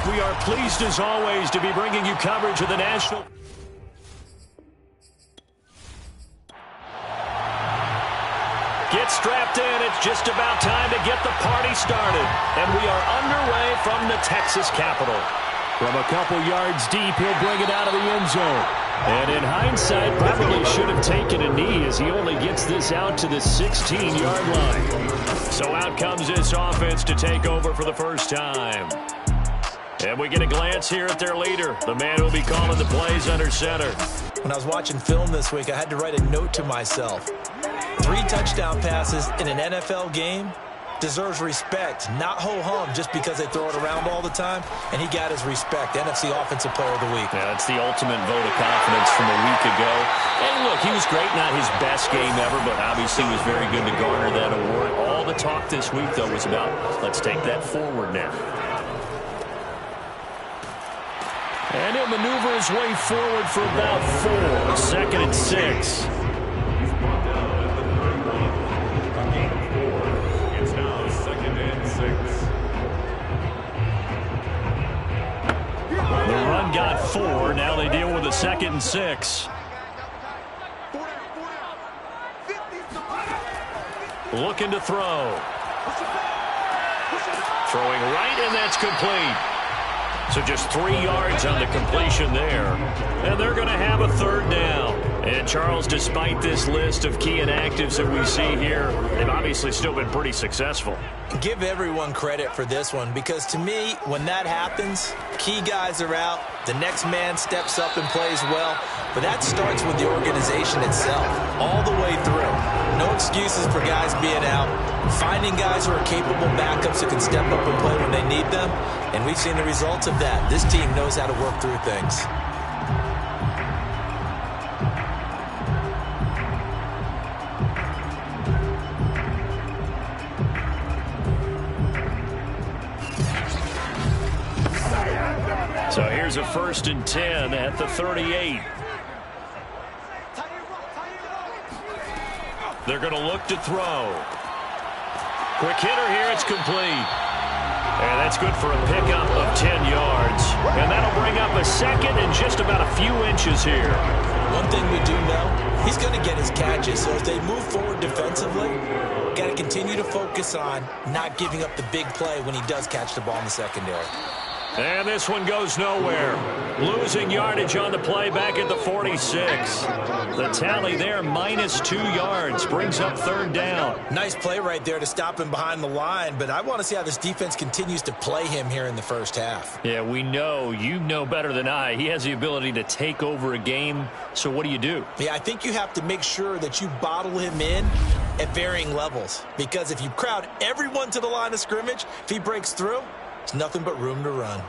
we are pleased as always to be bringing you coverage of the National. Get strapped in. It's just about time to get the party started. And we are underway from the Texas Capitol. From a couple yards deep, he'll bring it out of the end zone. And in hindsight, probably should have taken a knee as he only gets this out to the 16-yard line. So out comes this offense to take over for the first time. And we get a glance here at their leader, the man who will be calling the plays under center. When I was watching film this week, I had to write a note to myself. 3 touchdown passes in an NFL game deserves respect, not ho-hum just because they throw it around all the time. And he got his respect, NFC Offensive Player of the Week. Yeah, it's the ultimate vote of confidence from a week ago. And look, he was great, not his best game ever, but obviously was very good to garner that award. All the talk this week, though, was about let's take that forward now. And he'll maneuver his way forward for about 4. 2nd and 6. The run got 4. Now they deal with a 2nd and 6. Looking to throw. Throwing right, and that's complete. So just 3 yards on the completion there. And they're going to have a 3rd down. And Charles, despite this list of key inactives that we see here, they've obviously still been pretty successful. Give everyone credit for this one, because to me, when that happens, key guys are out, the next man steps up and plays well, but that starts with the organization itself, all the way through. No excuses for guys being out, finding guys who are capable backups who can step up and play when they need them, and we've seen the results of that. This team knows how to work through things. So here's a 1st and 10 at the 38. They're going to look to throw. Quick hitter here. It's complete. And that's good for a pickup of 10 yards. And that'll bring up a 2nd and just about a few inches here. One thing we do know, he's going to get his catches. So as they move forward defensively, got to continue to focus on not giving up the big play when he does catch the ball in the secondary. And this one goes nowhere. Losing yardage on the play back at the 46. The tally there, -2 yards, brings up 3rd down. Nice play right there to stop him behind the line, but I want to see how this defense continues to play him here in the first half. Yeah, we know, you know better than I, he has the ability to take over a game, so what do? Yeah, I think you have to make sure that you bottle him in at varying levels, because if you crowd everyone to the line of scrimmage, if he breaks through, it's nothing but room to run.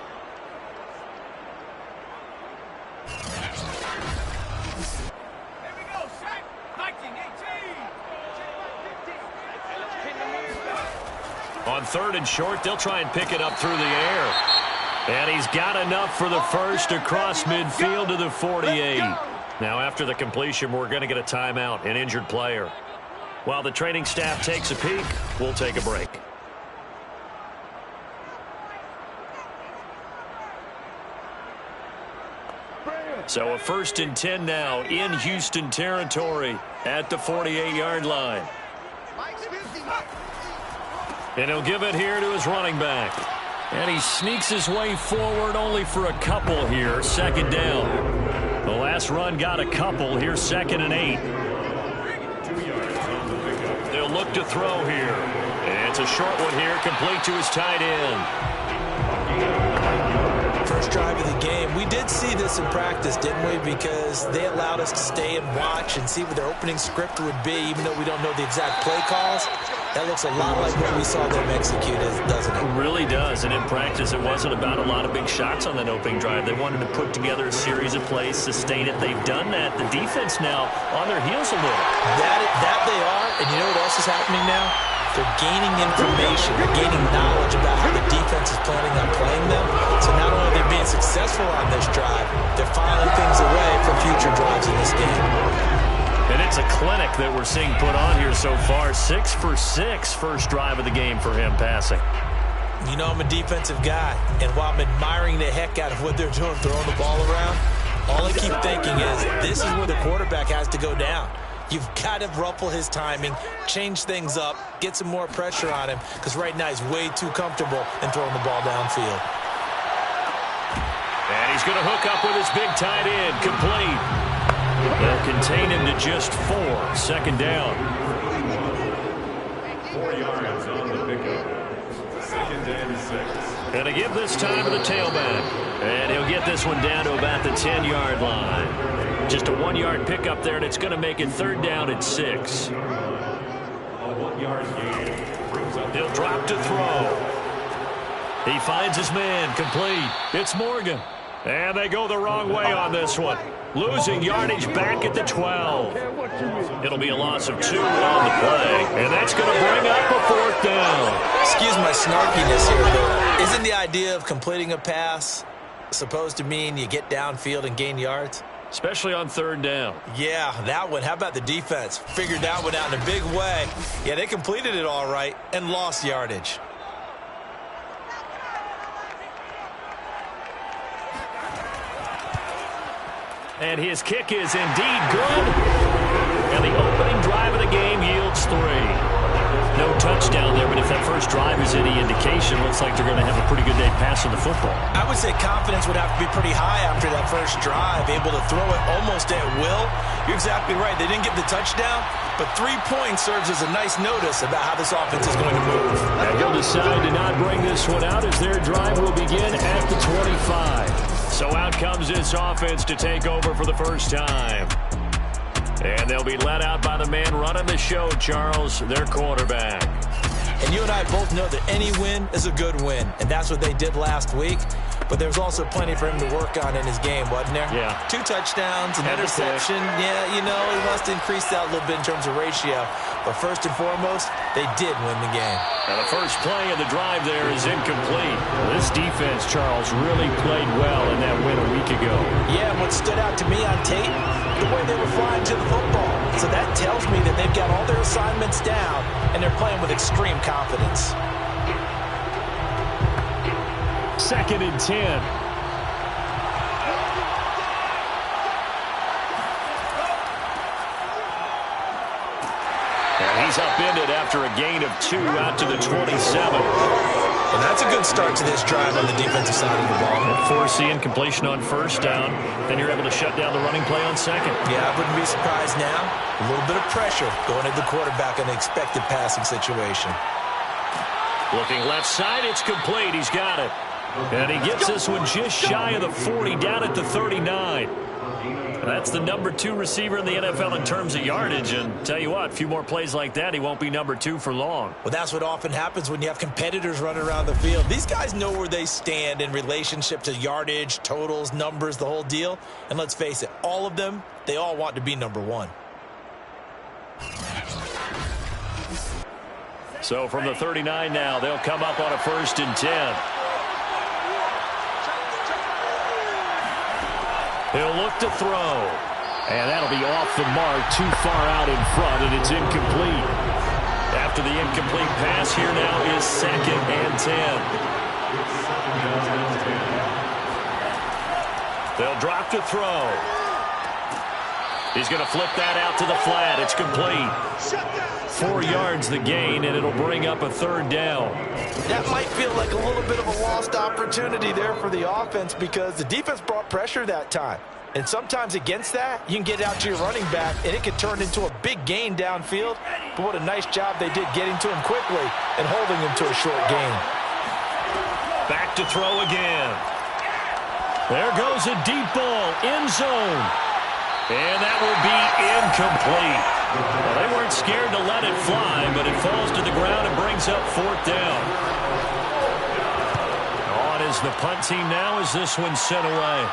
On 3rd and short, they'll try and pick it up through the air. And he's got enough for the first across midfield to the 48. Now after the completion, we're going to get a timeout, an injured player. While the training staff takes a peek, we'll take a break. So a 1st and 10 now in Houston territory at the 48-yard line. And he'll give it here to his running back. And he sneaks his way forward only for a couple here. 2nd down. The last run got a couple. Here's 2nd and 8. They'll look to throw here. And it's a short one here, complete to his tight end. First drive of the game. We did see this in practice, didn't we? Because they allowed us to stay and watch and see what their opening script would be, even though we don't know the exact play calls. That looks a lot like what we saw them execute, doesn't it? It really does. And in practice, it wasn't about a lot of big shots on that opening drive. They wanted to put together a series of plays, sustain it. They've done that. The defense now on their heels a little. That they are. And you know what else is happening now? They're gaining information. They're gaining knowledge about how the defense is planning on playing them. So not only are they being successful on this drive, they're filing things away for future drives in this game. And it's a clinic that we're seeing put on here so far. 6 for 6 first drive of the game for him passing. You know I'm a defensive guy, and while I'm admiring the heck out of what they're doing, throwing the ball around, all I keep thinking is this is where the quarterback has to go down. You've got to ruffle his timing, change things up, get some more pressure on him, because right now he's way too comfortable in throwing the ball downfield. And he's going to hook up with his big tight end, complete. They'll contain him to just 4. Second down. 4 yards on the pickup. Second and 6. Going to give this time to the tailback. And he'll get this one down to about the 10-yard line. Just a 1-yard pickup there, and it's going to make it third down at 6. A 1-yard gain. He'll drop to throw. He finds his man, complete. It's Morgan. And they go the wrong way on this one. Losing yardage back at the 12. It'll be a loss of 2 on the play. And that's going to bring up a 4th down. Excuse my snarkiness here, but isn't the idea of completing a pass supposed to mean you get downfield and gain yards? Especially on 3rd down. Yeah, that one. How about the defense? Figured that one out in a big way. Yeah, they completed it all right and lost yardage. And his kick is indeed good. And the opening drive of the game yields 3. No touchdown there, but if that first drive is any indication, looks like they're going to have a pretty good day passing the football. I would say confidence would have to be pretty high after that first drive, able to throw it almost at will. You're exactly right. They didn't get the touchdown, but 3 points serves as a nice notice about how this offense is going to move. And he'll decide to not bring this one out as their drive will begin at the 25. So out comes this offense to take over for the first time. And they'll be let out by the man running the show, Charles, their quarterback. And you and I both know that any win is a good win, and that's what they did last week. But there's also plenty for him to work on in his game, wasn't there? Yeah. 2 touchdowns, an interception. Yeah, you know, he wants to increase that a little bit in terms of ratio. But first and foremost, they did win the game. Now the first play of the drive there is incomplete. This defense, Charles, really played well in that win a week ago. Yeah, and what stood out to me on tape, the way they were flying to the football. So that tells me that they've got all their assignments down, and they're playing with extreme confidence. 2nd and 10. And he's upended after a gain of 2 out to the 27. And that's a good start to this drive on the defensive side of the ball. Force the incompletion on first down. Then you're able to shut down the running play on second. Yeah, I wouldn't be surprised now. A little bit of pressure going at the quarterback in an expected passing situation. Looking left side, it's complete. He's got it. And he gets this one just shy of the 40, down at the 39. That's the number 2 receiver in the NFL in terms of yardage. And tell you what, a few more plays like that, he won't be number 2 for long. Well, that's what often happens when you have competitors running around the field. These guys know where they stand in relationship to yardage, totals, numbers, the whole deal. And let's face it, all of them, they all want to be number 1. So from the 39 now, they'll come up on a 1st and 10. He'll look to throw. And that'll be off the mark, too far out in front, and it's incomplete. After the incomplete pass, here now is 2nd and 10. They'll drop to throw. He's going to flip that out to the flat. It's complete. 4 yards the gain, and it'll bring up a 3rd down. That might feel like a little bit of a lost opportunity there for the offense because the defense brought pressure that time. And sometimes against that, you can get out to your running back, and it could turn into a big gain downfield. But what a nice job they did getting to him quickly and holding him to a short gain. Back to throw again. There goes a deep ball, end zone. And that will be incomplete. Well, they weren't scared to let it fly, but it falls to the ground and brings up 4th down. On is the punt team now as this one's sent away.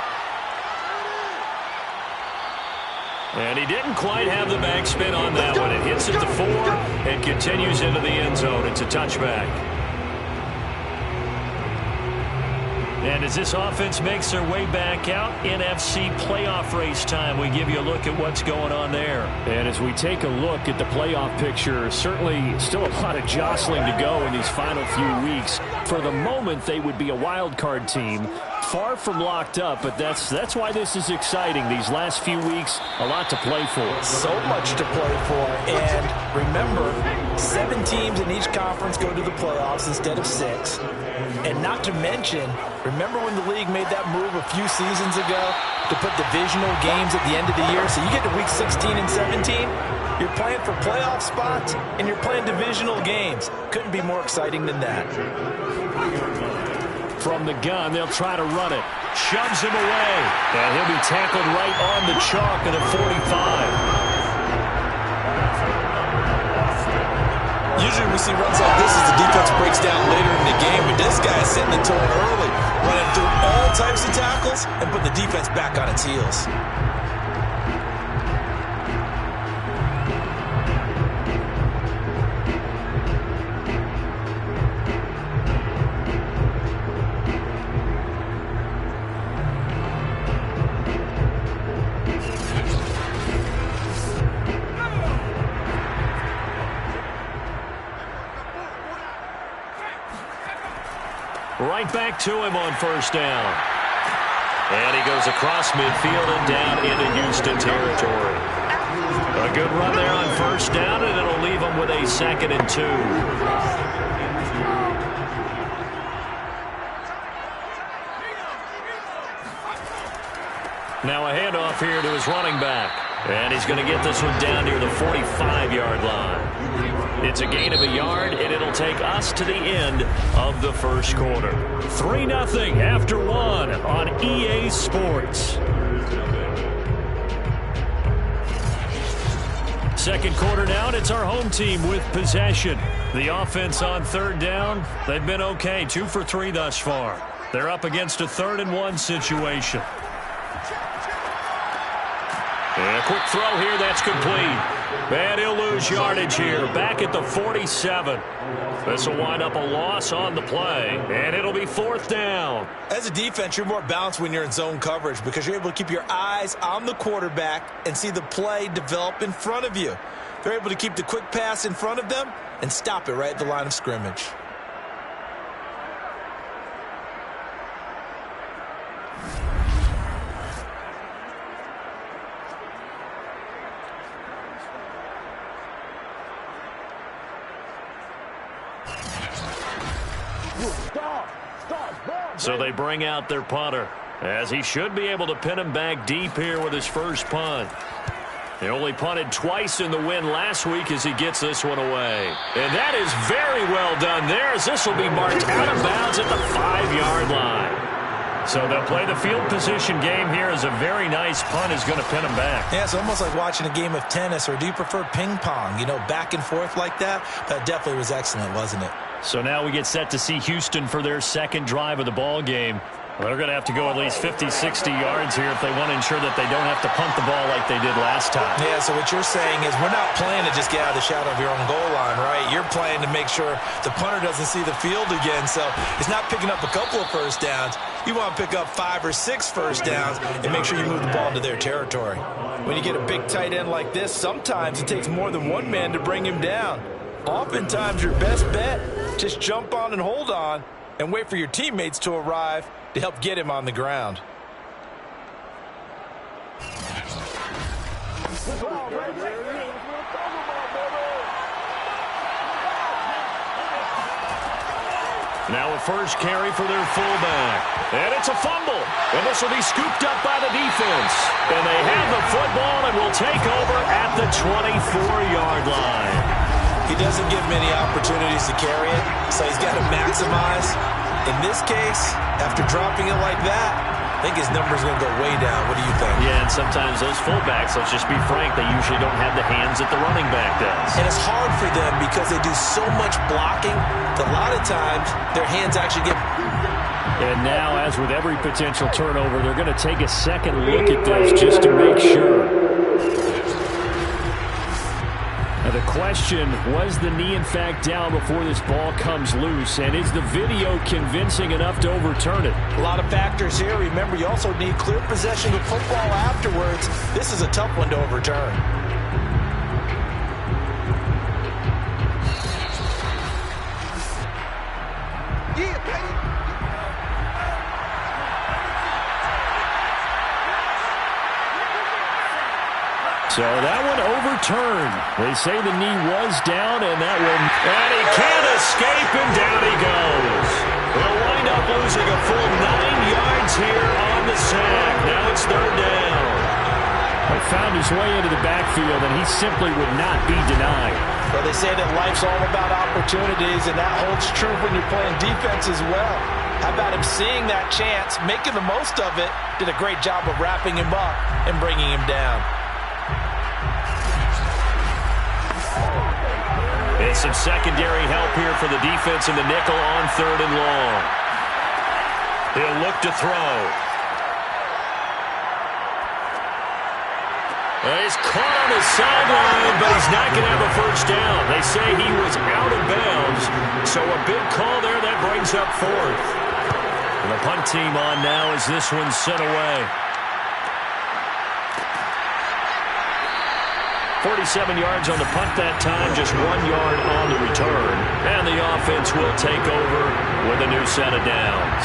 And he didn't quite have the backspin on that one. It hits at the 4 and continues into the end zone. It's a touchback. And as this offense makes their way back out, NFC playoff race time, we give you a look at what's going on there. And as we take a look at the playoff picture, certainly still a lot of jostling to go in these final few weeks. For the moment, they would be a wild card team, far from locked up, but that's why this is exciting. These last few weeks, a lot to play for. So much to play for. And remember, 7 teams in each conference go to the playoffs instead of 6. And not to mention, remember when the league made that move a few seasons ago to put divisional games at the end of the year? So you get to week 16 and 17, you're playing for playoff spots, and you're playing divisional games. Couldn't be more exciting than that. From the gun, they'll try to run it. Shoves him away. And he'll be tackled right on the chalk at a 45. Usually we see runs like this as the defense breaks down later in the game, but this guy is setting the tone early, running through all types of tackles and putting the defense back on its heels. Right back to him on first down. And he goes across midfield and down into Houston territory. A good run there on first down, and it'll leave him with a 2nd and 2. Now a handoff here to his running back. And he's going to get this one down near the 45-yard line. It's a gain of a yard, and it'll take us to the end of the first quarter. 3-0 after 1 on EA Sports. Second quarter now, and it's our home team with possession. The offense on third down, they've been okay, 2 for 3 thus far. They're up against a 3rd and 1 situation. And a quick throw here, that's complete. And he'll lose yardage here, back at the 47. This will wind up a loss on the play, and it'll be 4th down. As a defense, you're more balanced when you're in zone coverage because you're able to keep your eyes on the quarterback and see the play develop in front of you. They're able to keep the quick pass in front of them and stop it right at the line of scrimmage. So they bring out their punter, as he should be able to pin him back deep here with his first punt. He only punted twice in the win last week as he gets this one away. And that is very well done there, as this will be marked out of bounds at the 5-yard line. So they'll play the field position game here, as a very nice punt is going to pin him back. Yeah, it's almost like watching a game of tennis, or do you prefer ping pong? You know, back and forth like that? That definitely was excellent, wasn't it? So now we get set to see Houston for their second drive of the ball game. They're going to have to go at least 50, 60 yards here if they want to ensure that they don't have to punt the ball like they did last time. Yeah, so what you're saying is we're not playing to just get out of the shadow of your own goal line, right? You're playing to make sure the punter doesn't see the field again. So it's not picking up a couple of first downs. You want to pick up 5 or 6 first downs and make sure you move the ball into their territory. When you get a big tight end like this, sometimes it takes more than one man to bring him down. Oftentimes your best bet, just jump on and hold on and wait for your teammates to arrive to help get him on the ground. Now a first carry for their fullback. And it's a fumble. And this will be scooped up by the defense. And they have the football and will take over at the 24-yard line. He doesn't give many opportunities to carry it, so he's got to maximize. In this case, after dropping it like that, I think his number's going to go way down. What do you think? Yeah, and sometimes those fullbacks, let's just be frank, they usually don't have the hands that the running back does. And it's hard for them because they do so much blocking that a lot of times their hands actually get... And now, as with every potential turnover, they're going to take a second look at this just to make sure. The question, was the knee in fact down before this ball comes loose? And is the video convincing enough to overturn it? A lot of factors here. Remember, you also need clear possession of football afterwards. This is a tough one to overturn. So that one overturned. They say the knee was down, and that one... And he can't escape, and down he goes. They'll wind up losing a full 9 yards here on the sack. Now it's third down. He found his way into the backfield, and he simply would not be denied. Well, they say that life's all about opportunities, and that holds true when you're playing defense as well. How about him seeing that chance, making the most of it, did a great job of wrapping him up and bringing him down. And some secondary help here for the defense in the nickel on third and long. He'll look to throw. He's caught on the sideline, but he's not going to have a first down. They say he was out of bounds, so a big call there that brings up fourth. And the punt team on now as this one's sent away. 47 yards on the punt that time, just 1 yard on the return. And the offense will take over with a new set of downs.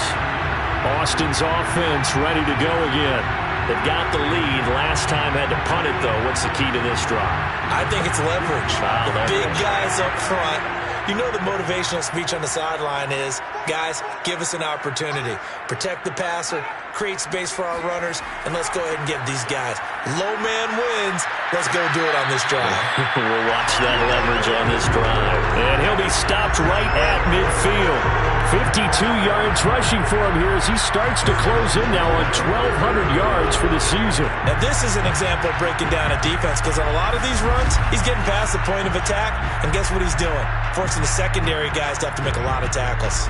Austin's offense ready to go again. They've got the lead. Last time had to punt it, though. What's the key to this drive? I think it's leverage. The big guys up front. You know the motivational speech on the sideline is, guys, give us an opportunity. Protect the passer, create space for our runners, and let's go ahead and get these guys. Low man wins. Let's go do it on this drive. We'll watch that leverage on this drive. And he'll be stopped right at midfield. 52 yards rushing for him here as he starts to close in now on 1,200 yards for the season. And this is an example of breaking down a defense, because on a lot of these runs, he's getting past the point of attack, and guess what he's doing? Forcing the secondary guys to have to make a lot of tackles.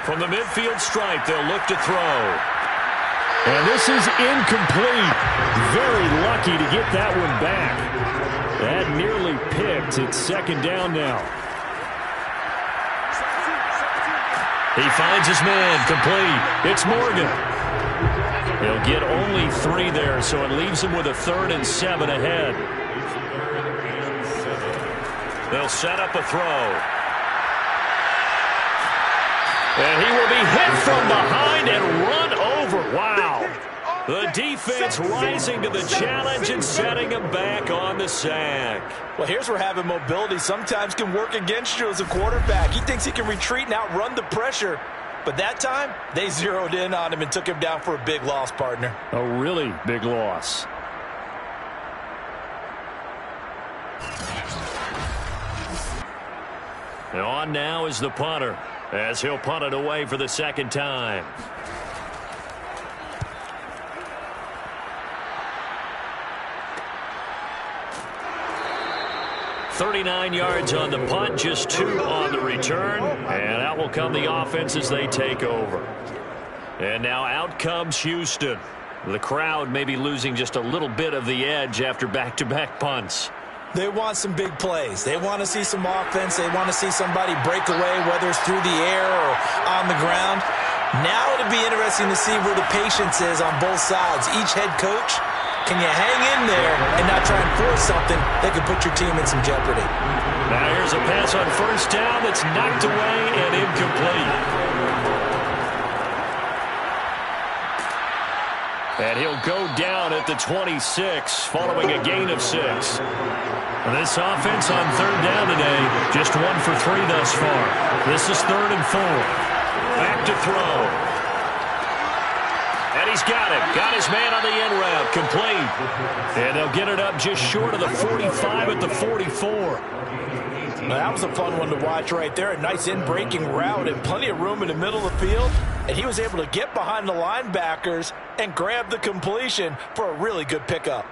From the midfield stripe, they'll look to throw. And this is incomplete. Very lucky to get that one back. That nearly picked. It's second down now. He finds his man. Complete. It's Morgan. He'll get only 3 there, so it leaves him with a 3rd and 7 ahead. They'll set up a throw. And he will be hit from behind and run over. Wow. The defense rising to the challenge and setting him back on the sack. Well, here's where having mobility sometimes can work against you as a quarterback. He thinks he can retreat and outrun the pressure. But that time, they zeroed in on him and took him down for a big loss, partner. A really big loss. And on now is the punter, as he'll punt it away for the second time. .39 yards on the punt, just 2 on the return. And out will come the offense as they take over. And now out comes Houston. The crowd may be losing just a little bit of the edge after back-to-back punts. They want some big plays. They want to see some offense. They want to see somebody break away, whether it's through the air or on the ground. Now it'll be interesting to see where the patience is on both sides. Each head coach, can you hang in there and not try and force something that could put your team in some jeopardy? Now here's a pass on first down that's knocked away and incomplete. And he'll go down at the 26 following a gain of 6. This offense on third down today, just 1 for 3 thus far. This is 3rd and 4. Back to throw. And he's got it. Got his man on the end route. Complete. And they'll get it up just short of the 45 at the 44. Now, that was a fun one to watch right there. A nice in-breaking route and plenty of room in the middle of the field. And he was able to get behind the linebackers and grab the completion for a really good pickup.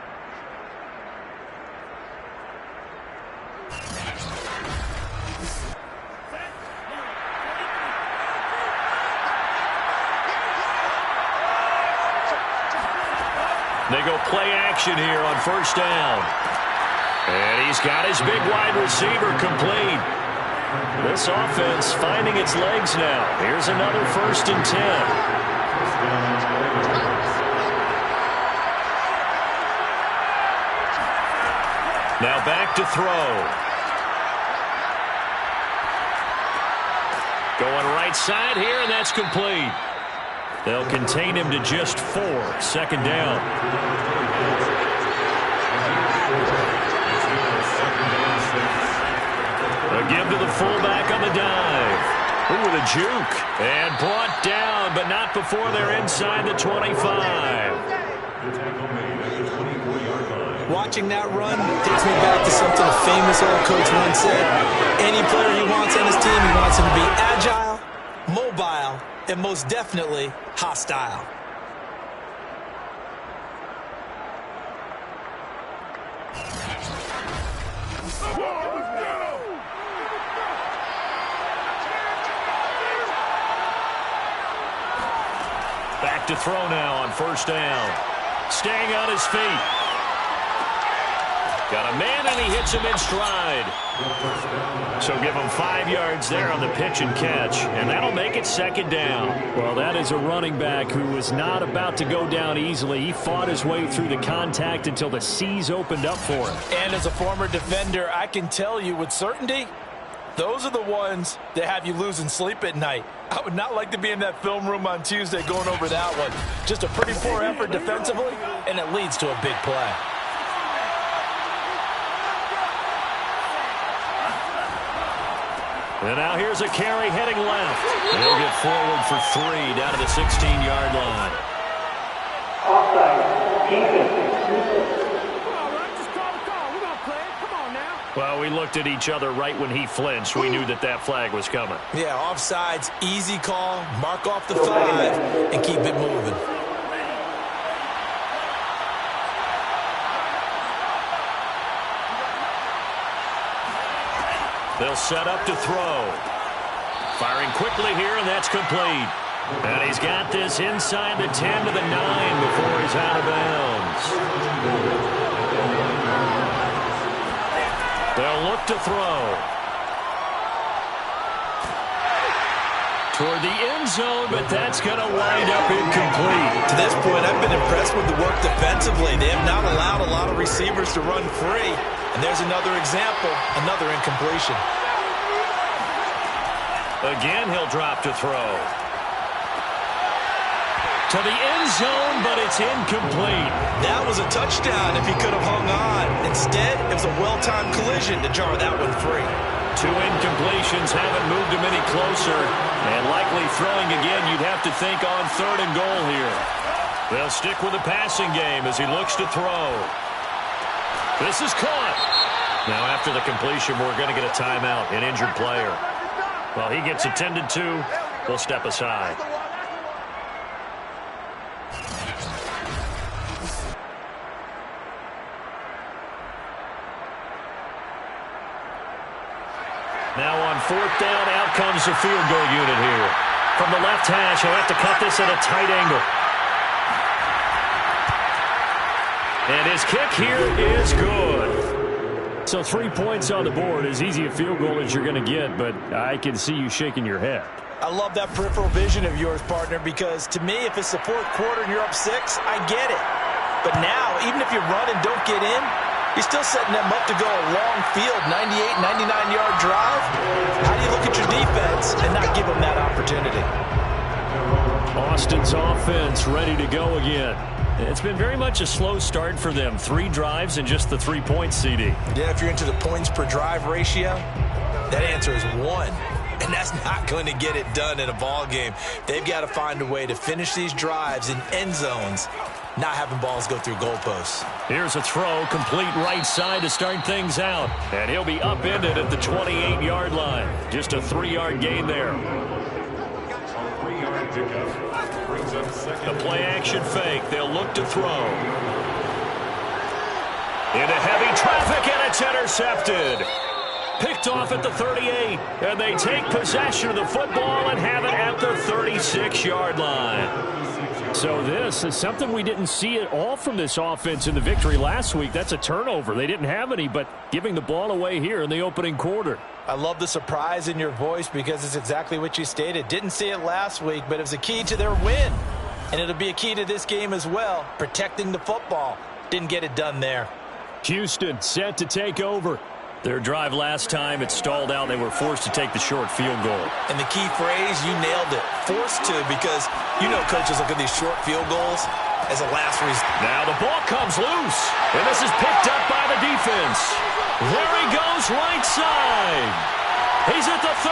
They go play action here on first down. And he's got his big wide receiver complete. This offense finding its legs now. Here's another 1st and 10. Now back to throw. Going right side here, and that's complete. They'll contain him to just 4. 2nd down. A give to the fullback on the dive. Ooh, with a juke. And brought down, but not before they're inside the 25. Watching that run takes me back to something a famous old coach once said. Any player he wants on his team, he wants him to be agile, mobile, and most definitely hostile. Back to throw now on first down. Staying on his feet. Got a man, and he hits him in stride. So give him 5 yards there on the pitch and catch, and that'll make it 2nd down. Well, that is a running back who was not about to go down easily. He fought his way through the contact until the seas opened up for him. And as a former defender, I can tell you with certainty, those are the ones that have you losing sleep at night. I would not like to be in that film room on Tuesday going over that one. Just a pretty poor effort defensively, and it leads to a big play. And now here's a carry heading left. They'll get forward for 3 down to the 16-yard line. Well, we looked at each other right when he flinched. We knew that that flag was coming. Yeah, offsides, easy call, mark off the 5, and keep it moving. They'll set up to throw. Firing quickly here, and that's complete. And he's got this inside the 10 to the 9 before he's out of bounds. They'll look to throw. Toward the end zone, but that's going to wind up incomplete. To this point, I've been impressed with the work defensively. They have not allowed a lot of receivers to run free. And there's another example, another incompletion. Again, he'll drop to throw. To the end zone, but it's incomplete. That was a touchdown if he could have hung on. Instead, it was a well-timed collision to jar that one free. 2 incompletions haven't moved him any closer. And likely throwing again, you'd have to think on 3rd and goal here. They'll stick with the passing game as he looks to throw. This is caught. Now after the completion, we're going to get a timeout, an injured player. Well, he gets attended to. We'll step aside. Now on 4th down, out comes the field goal unit here. From the left hash, he'll have to cut this at a tight angle. And his kick here is good. So 3 points on the board, as easy a field goal as you're going to get, but I can see you shaking your head. I love that peripheral vision of yours, partner, because to me, if it's the 4th quarter and you're up 6, I get it. But now, even if you run and don't get in, you're still setting them up to go a long field, 98, 99-yard drive. How do you look at your defense and not give them that opportunity? Austin's offense ready to go again. It's been very much a slow start for them. 3 drives and just the 3 points, CD. Yeah, if you're into the points per drive ratio, that answer is 1. And that's not going to get it done in a ball game. They've got to find a way to finish these drives in end zones, not having balls go through goalposts. Here's a throw, complete right side to start things out. And he'll be upended at the 28-yard line. Just a 3-yard gain there. The play-action fake. They'll look to throw. Into heavy traffic, and it's intercepted. Picked off at the 38, and they take possession of the football and have it at the 36-yard line. So this is something we didn't see at all from this offense in the victory last week. That's a turnover. They didn't have any, but giving the ball away here in the opening quarter. I love the surprise in your voice because it's exactly what you stated. Didn't see it last week, but it was a key to their win. And it'll be a key to this game as well, protecting the football. Didn't get it done there. Houston set to take over. Their drive last time, it stalled out. They were forced to take the short field goal. And the key phrase, you nailed it. Forced to, because you know coaches look at these short field goals as a last resort. Now the ball comes loose, and this is picked up by the defense. There he goes right side. He's at the 30,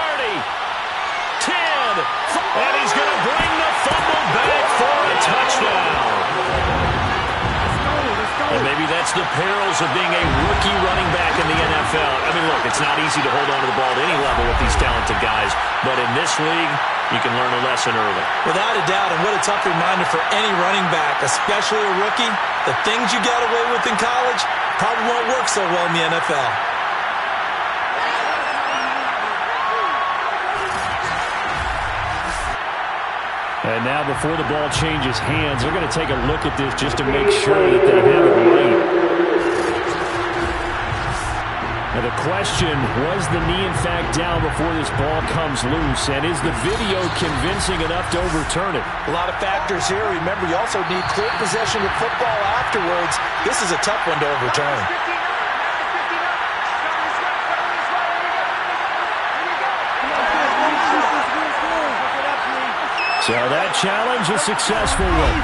10, and he's going to bring the fumble back for a touchdown. And maybe that's the perils of being a rookie running back in the NFL. I mean, look, it's not easy to hold on to the ball at any level with these talented guys, but in this league, you can learn a lesson early. Without a doubt, and what a tough reminder for any running back, especially a rookie. The things you got away with in college probably won't work so well in the NFL. And now before the ball changes hands, they're going to take a look at this just to make sure that they have it right. Now the question, was the knee in fact down before this ball comes loose? And is the video convincing enough to overturn it? A lot of factors here. Remember, you also need clear possession of football afterwards. This is a tough one to overturn. So that challenge, a successful one.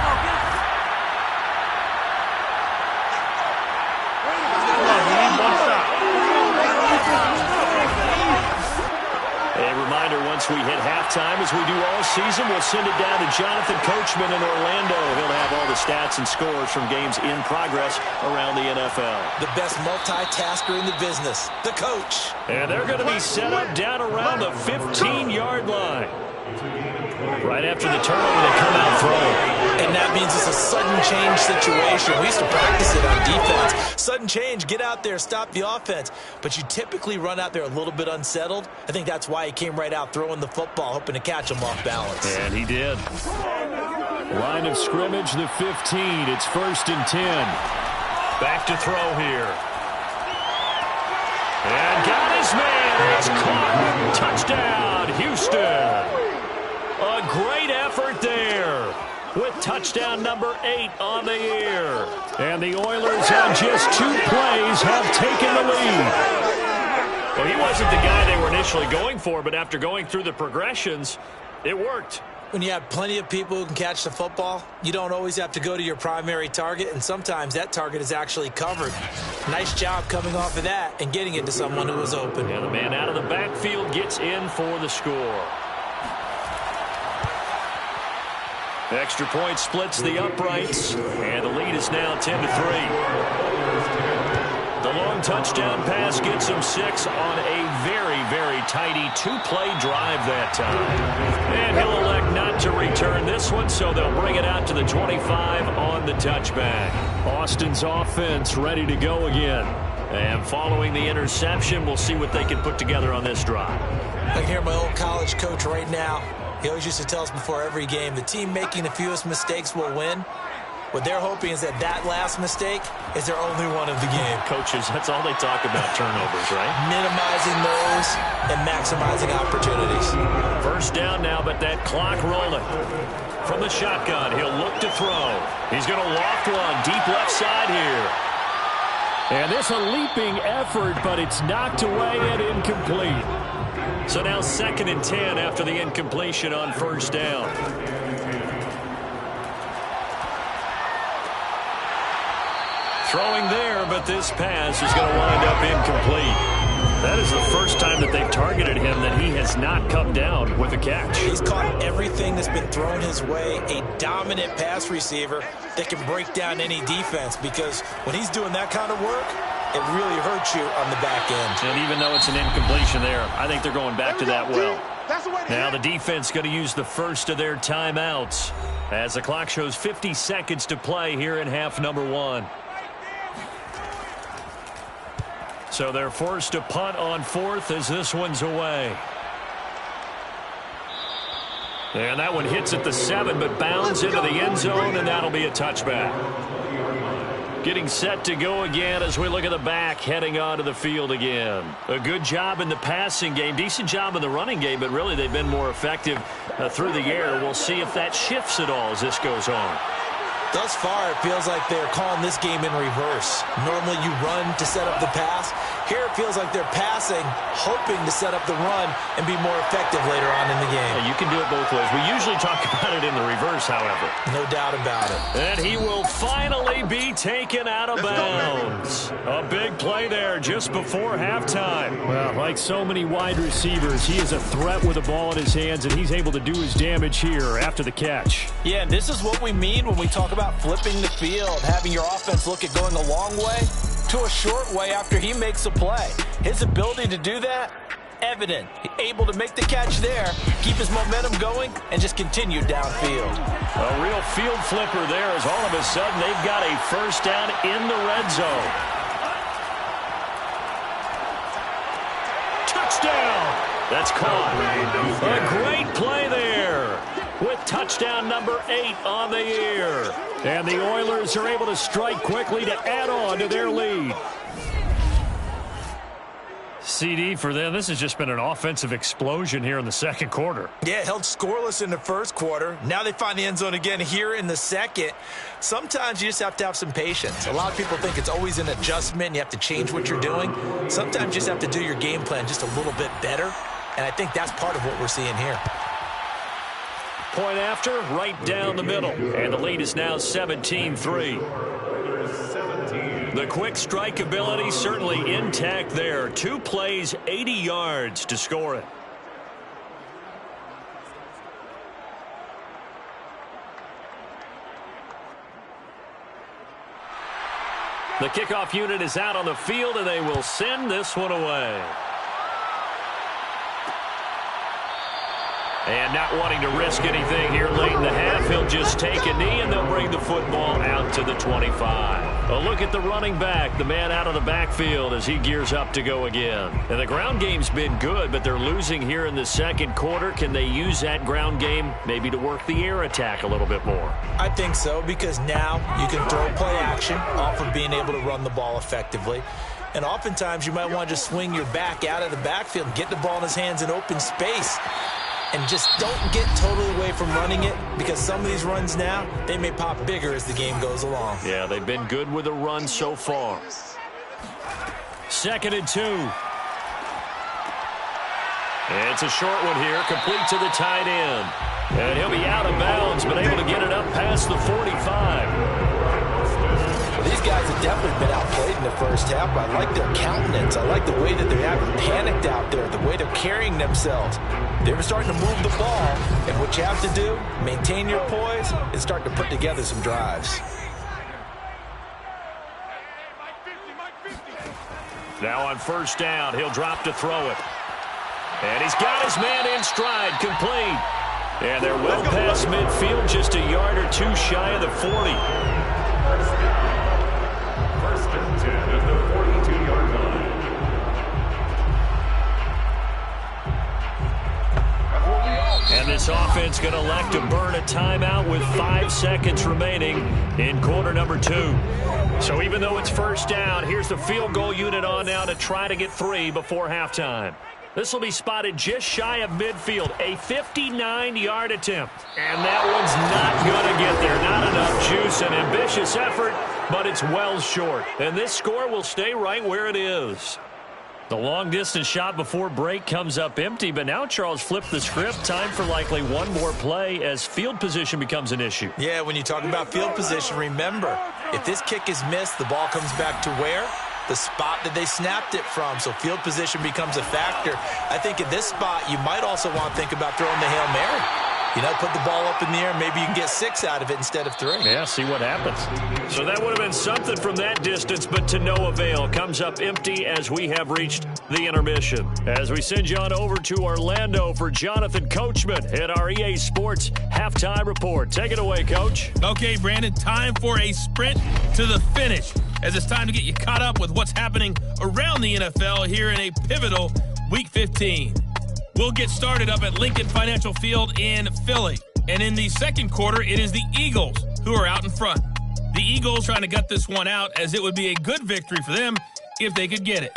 A reminder, once we hit halftime, as we do all season, we'll send it down to Jonathan Coachman in Orlando. He'll have all the stats and scores from games in progress around the NFL. The best multitasker in the business, the coach. And they're going to be set up down around the 15-yard line. Right after the turnover, they come out throwing. And that means it's a sudden change situation. We used to practice it on defense. Sudden change, get out there, stop the offense. But you typically run out there a little bit unsettled. I think that's why he came right out throwing the football, hoping to catch him off balance. And he did. Line of scrimmage, the 15. It's 1st and 10. Back to throw here. And got his man. It's caught. Touchdown, Houston. A great effort there with touchdown number 8 on the year. And the Oilers on just 2 plays have taken the lead. Well, he wasn't the guy they were initially going for, but after going through the progressions, it worked. When you have plenty of people who can catch the football, you don't always have to go to your primary target, and sometimes that target is actually covered. Nice job coming off of that and getting it to someone who was open. And the man out of the backfield gets in for the score. Extra point splits the uprights, and the lead is now 10-3. The long touchdown pass gets him 6 on a very, very tidy 2-play drive that time. And he'll elect not to return this one, so they'll bring it out to the 25 on the touchback. Austin's offense ready to go again. And following the interception, we'll see what they can put together on this drive. I can hear my old college coach right now. He always used to tell us before every game, the team making the fewest mistakes will win. What they're hoping is that that last mistake is their only one of the game. Coaches, that's all they talk about, turnovers, right? Minimizing those and maximizing opportunities. 1st down now, but that clock rolling. From the shotgun, he'll look to throw. He's going to loft one deep left side here. And this a leaping effort, but it's knocked away and incomplete. So now 2nd and 10 after the incompletion on 1st down. Throwing there, but this pass is going to wind up incomplete. That is the first time that they've targeted him that he has not come down with a catch. He's caught everything that's been thrown his way. A dominant pass receiver that can break down any defense, because when he's doing that kind of work, it really hurts you on the back end. And even though it's an incompletion there, I think they're going back to that well. Now the defense going to use the first of their timeouts as the clock shows 50 seconds to play here in half number 1. So they're forced to punt on 4th as this one's away. And that one hits at the 7, but bounds into the end zone, and that'll be a touchback. Getting set to go again as we look at the back, heading onto the field again. A good job in the passing game, decent job in the running game, but really they've been more effective through the air. We'll see if that shifts at all as this goes on. Thus far, it feels like they're calling this game in reverse. Normally you run to set up the pass. Here it feels like they're passing, hoping to set up the run and be more effective later on in the game. Yeah, you can do it both ways. We usually talk about it in the reverse, however. No doubt about it. And he will finally be taken out of bounds. A big play there just before halftime. Well, like so many wide receivers, he is a threat with the ball in his hands, and he's able to do his damage here after the catch. Yeah, and this is what we mean when we talk about flipping the field, having your offense look at going a long way to a short way after he makes a play. His ability to do that, evident. Able to make the catch there, keep his momentum going, and just continue downfield. A real field flipper there as all of a sudden they've got a first down in the red zone. Touchdown! That's caught. A great play there with touchdown number 8 on the year. And the Oilers are able to strike quickly to add on to their lead. CD for them, this has just been an offensive explosion here in the second quarter. Yeah, held scoreless in the first quarter. Now they find the end zone again here in the second. Sometimes you just have to have some patience. A lot of people think it's always an adjustment. You have to change what you're doing. Sometimes you just have to do your game plan just a little bit better. And I think that's part of what we're seeing here. Point after, right down the middle. And the lead is now 17-3. The quick strike ability certainly intact there. 2 plays, 80 yards to score it. The kickoff unit is out on the field, and they will send this one away. And not wanting to risk anything here late in the half, he'll just take a knee, and they'll bring the football out to the 25. A look at the running back, the man out of the backfield as he gears up to go again. And the ground game's been good, but they're losing here in the second quarter. Can they use that ground game maybe to work the air attack a little bit more? I think so, because now you can throw play action off of being able to run the ball effectively. And oftentimes you might want to just swing your back out of the backfield and get the ball in his hands in open space. And just don't get totally away from running it, because some of these runs now, they may pop bigger as the game goes along. Yeah, they've been good with the run so far. 2nd and 2. It's a short one here, complete to the tight end. And he'll be out of bounds, but able to get it up past the 45. Well, these guys have definitely been outplayed in the first half, but I like their countenance. I like the way that they haven't panicked out there, the way they're carrying themselves. They're starting to move the ball, and what you have to do, maintain your poise and start to put together some drives. Now on first down, he'll drop to throw it. And he's got his man in stride, complete. And they're well past midfield, just a yard or 2 shy of the 40. First and 10 at the 42-yard line. And this offense going to elect to burn a timeout with 5 seconds remaining in quarter number 2. So even though it's first down, here's the field goal unit on now to try to get 3 before halftime. This will be spotted just shy of midfield, a 59-yard attempt. And that one's not going to get there. Not enough juice, an ambitious effort, but it's well short. And this score will stay right where it is. The long-distance shot before break comes up empty, but now Charles flipped the script. Time for likely one more play as field position becomes an issue. Yeah, when you talk about field position, remember, if this kick is missed, the ball comes back to where? The spot that they snapped it from, so field position becomes a factor. I think at this spot, you might also want to think about throwing the Hail Mary. You know, put the ball up in the air. Maybe you can get 6 out of it instead of 3. Yeah, see what happens. So that would have been something from that distance, but to no avail. Comes up empty as we have reached the intermission. As we send you on over to Orlando for Jonathan Coachman at our EA Sports Halftime Report. Take it away, Coach. Okay, Brandon, time for a sprint to the finish, as it's time to get you caught up with what's happening around the NFL here in a pivotal Week 15. will get started up at Lincoln Financial Field in Philly. And in the second quarter, it is the Eagles who are out in front. The Eagles trying to gut this one out, as it would be a good victory for them if they could get it.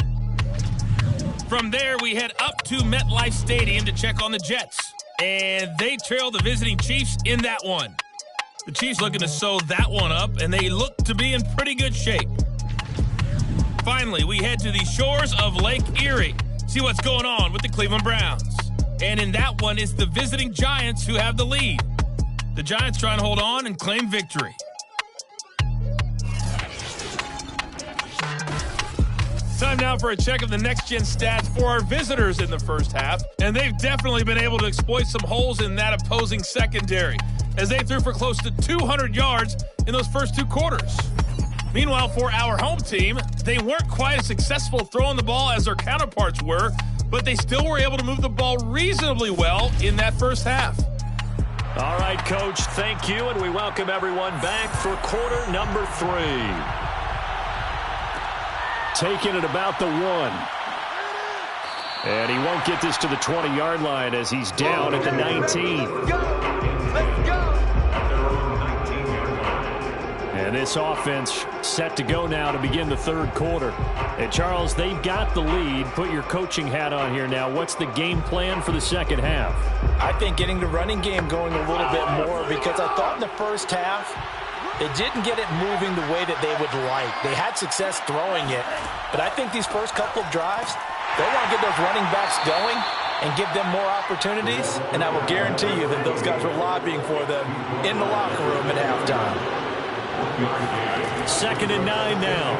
From there, we head up to MetLife Stadium to check on the Jets. And they trail the visiting Chiefs in that one. The Chiefs looking to sew that one up, and they look to be in pretty good shape. Finally, we head to the shores of Lake Erie. See what's going on with the Cleveland Browns. And in that one, it's the visiting Giants who have the lead. The Giants trying to hold on and claim victory. Time now for a check of the next-gen stats for our visitors in the first half. And they've definitely been able to exploit some holes in that opposing secondary, as they threw for close to 200 yards in those first two quarters. Meanwhile, for our home team, they weren't quite as successful throwing the ball as their counterparts were, but they still were able to move the ball reasonably well in that first half. All right, Coach, thank you, and we welcome everyone back for quarter number 3. Taking it about the 1. And he won't get this to the 20-yard line as he's down at the 19. Let's go. And this offense set to go now to begin the third quarter. And Charles, they've got the lead. Put your coaching hat on here now. What's the game plan for the second half? I think getting the running game going a little bit more, because I thought in the first half it didn't get it moving the way that they would like. They had success throwing it, but I think these first couple of drives, they want to get those running backs going and give them more opportunities, and I will guarantee you that those guys were lobbying for them in the locker room at halftime. 2nd and 9 now.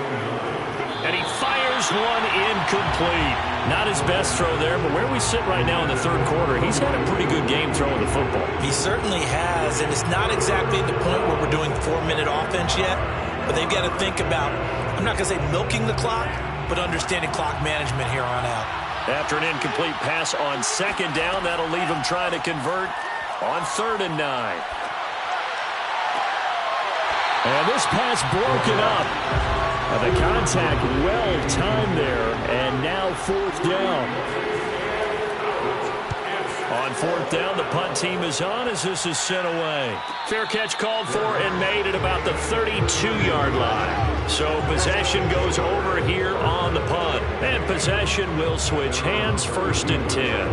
And he fires one incomplete. Not his best throw there, but where we sit right now in the third quarter, he's had a pretty good game throwing the football. He certainly has, and it's not exactly at the point where we're doing 4-minute offense yet, but they've got to think about, I'm not going to say milking the clock, but understanding clock management here on out. After an incomplete pass on 2nd down, that'll leave him trying to convert on 3rd and 9. And this pass broken up. And the contact well timed there, and now 4th down. On 4th down, the punt team is on as this is sent away. Fair catch called for and made at about the 32-yard line. So possession goes over here on the punt. And possession will switch hands, 1st and 10.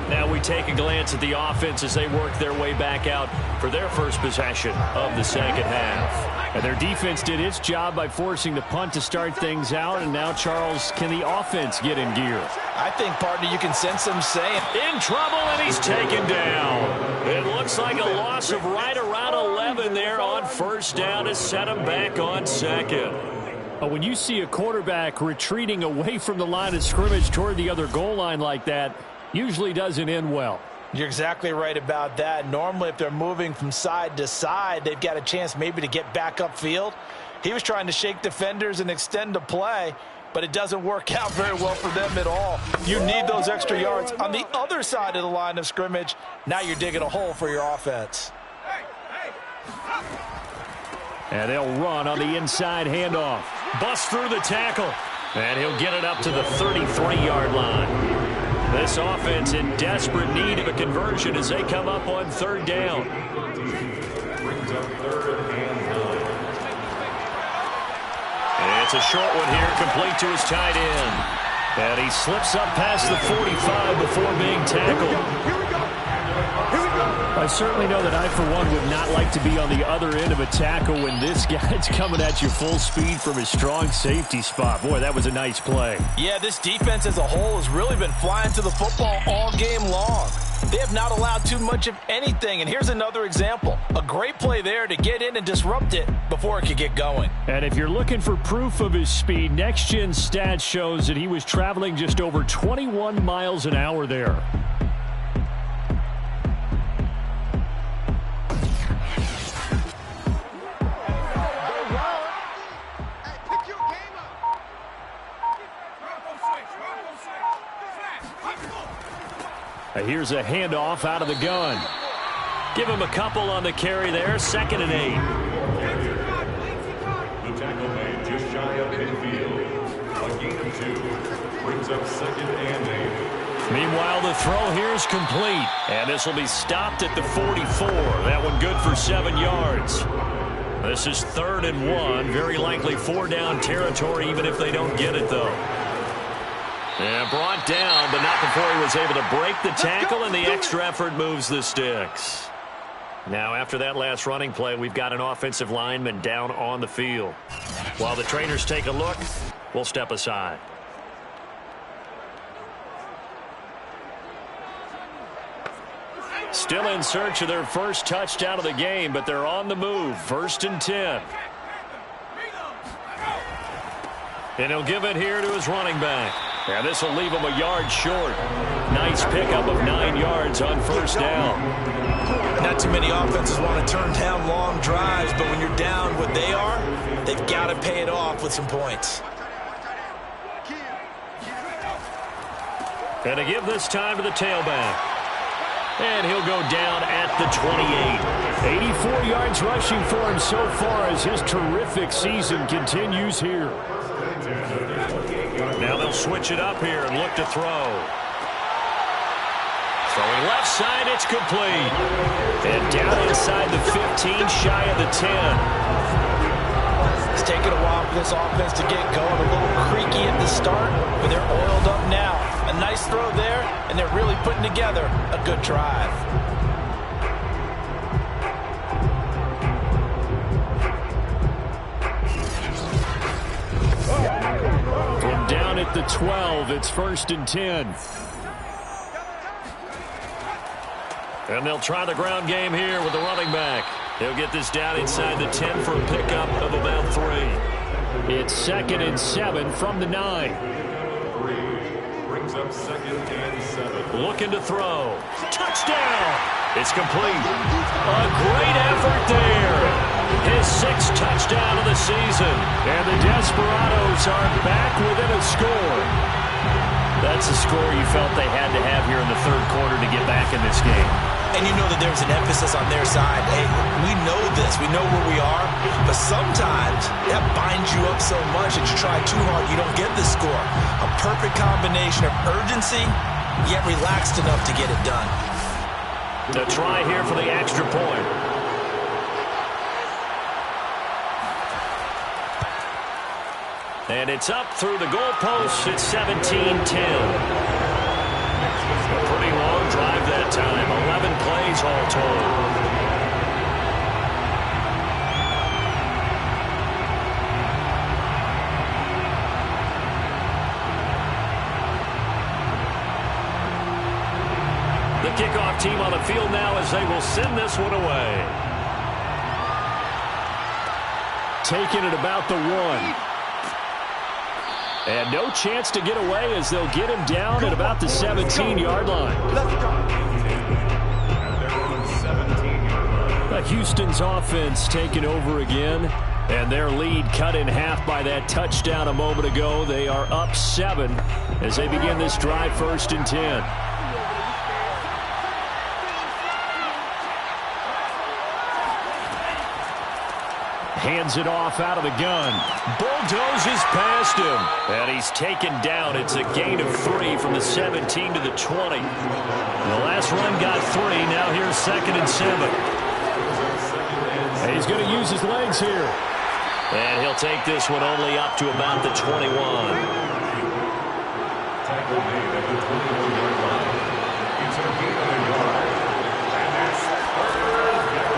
Now we take a glance at the offense as they work their way back out for their first possession of the second half. And their defense did its job by forcing the punt to start things out. And now, Charles, can the offense get in gear? I think, partner, you can sense them saying, in trouble, and he's taken down. It looks like a loss of right around 11 there on 1st down to set him back on 2nd. When you see a quarterback retreating away from the line of scrimmage toward the other goal line like that, usually doesn't end well. You're exactly right about that. Normally, if they're moving from side to side, they've got a chance maybe to get back upfield. He was trying to shake defenders and extend the play, but it doesn't work out very well for them at all. You need those extra yards on the other side of the line of scrimmage. Now you're digging a hole for your offense. And they'll run on the inside handoff. Bust through the tackle. And he'll get it up to the 33-yard line. This offense in desperate need of a conversion as they come up on 3rd down. Brings up 3rd and 9. It's a short one here, complete to his tight end. And he slips up past the 45 before being tackled. I certainly know that I, for one, would not like to be on the other end of a tackle when this guy's coming at you full speed from his strong safety spot. Boy, that was a nice play. Yeah, this defense as a whole has really been flying to the football all game long. They have not allowed too much of anything, and here's another example. A great play there to get in and disrupt it before it could get going. And if you're looking for proof of his speed, Next Gen Stats shows that he was traveling just over 21 miles an hour there. Here's a handoff out of the gun. Give him a couple on the carry there. 2nd and 8. The tackle made just shy of midfield. A gain of 2. Brings up 2nd and 8. Meanwhile, the throw here is complete. And this will be stopped at the 44. That one good for 7 yards. This is 3rd and 1. Very likely 4-down territory, even if they don't get it, though. And brought down, but not before he was able to break the tackle, and the extra effort moves the sticks. Now, after that last running play, we've got an offensive lineman down on the field. While the trainers take a look, we'll step aside. Still in search of their first touchdown of the game, but they're on the move. 1st and 10. And he'll give it here to his running back. And this will leave him a yard short. Nice pickup of 9 yards on 1st down. Not too many offenses want to turn down long drives, but when you're down what they are, they've got to pay it off with some points. And to give this time to the tailback. And he'll go down at the 28. 84 yards rushing for him so far as his terrific season continues here. Now they'll switch it up here and look to throw. Throwing left side, it's complete. And down inside the 15, shy of the 10. It's taken a while for this offense to get going. A little creaky at the start, but they're oiled up now. A nice throw there, and they're really putting together a good drive. From down at the 12, it's 1st and 10. And they'll try the ground game here with the running back. He'll get this down inside the 10 for a pickup of about 3. It's 2nd and 7 from the 9. Brings up 2nd and 7. Looking to throw. Touchdown! It's complete. A great effort there. His 6th touchdown of the season. And the Desperados are back within a score. That's a score you felt they had to have here in the 3rd quarter to get back in this game. And you know that there's an emphasis on their side. Hey, we know this. We know where we are. But sometimes that binds you up so much that you try too hard, you don't get the score. A perfect combination of urgency, yet relaxed enough to get it done. The try here for the extra point. And it's up through the goalposts. It's 17-10. A pretty long drive that time. 11 plays all told. The kickoff team on the field now as they will send this one away. Taking it about the 1. And no chance to get away as they'll get him down at about the 17-yard line. Houston's offense taking over again. And their lead cut in half by that touchdown a moment ago. They are up 7 as they begin this drive 1st and 10. Hands it off out of the gun. Bulldozes past him. And he's taken down. It's a gain of 3 from the 17 to the 20. The last run got 3. Now here's 2nd and 7. And he's going to use his legs here. And he'll take this one only up to about the 21. Tackle made at the 21-yard line. It's a gain of a yard. And that's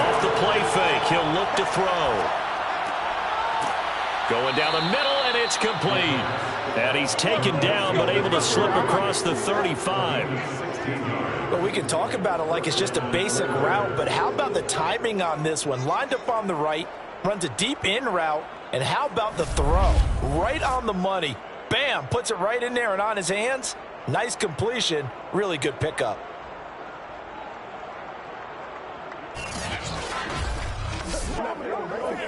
off the play fake. He'll look to throw. Going down the middle, and it's complete. And he's taken down, but able to slip across the 35. Well, we can talk about it like it's just a basic route, but how about the timing on this one? Lined up on the right, runs a deep in route, and how about the throw? Right on the money. Bam, puts it right in there and on his hands. Nice completion, really good pickup.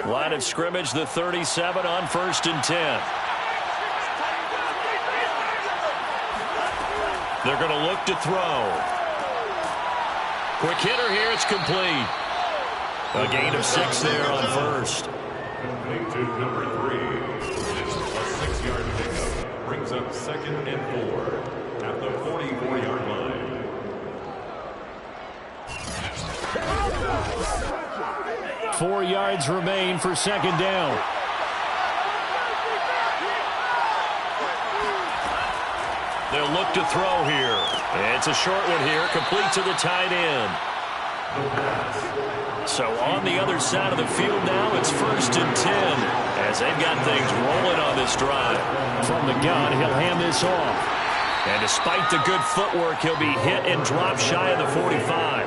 Line of scrimmage, the 37 on 1st and 10. They're going to look to throw. Quick hitter here, it's complete. A gain of 6 there on 1st. complete to number 3. A 6-yard pickup brings up 2nd and 4 at the 44-yard 4 yards remain for second down. They'll look to throw here. It's a short one here, complete to the tight end. So on the other side of the field now, it's 1st and 10 as they've got things rolling on this drive. From the gun, he'll hand this off. And despite the good footwork, he'll be hit and dropped shy of the 45.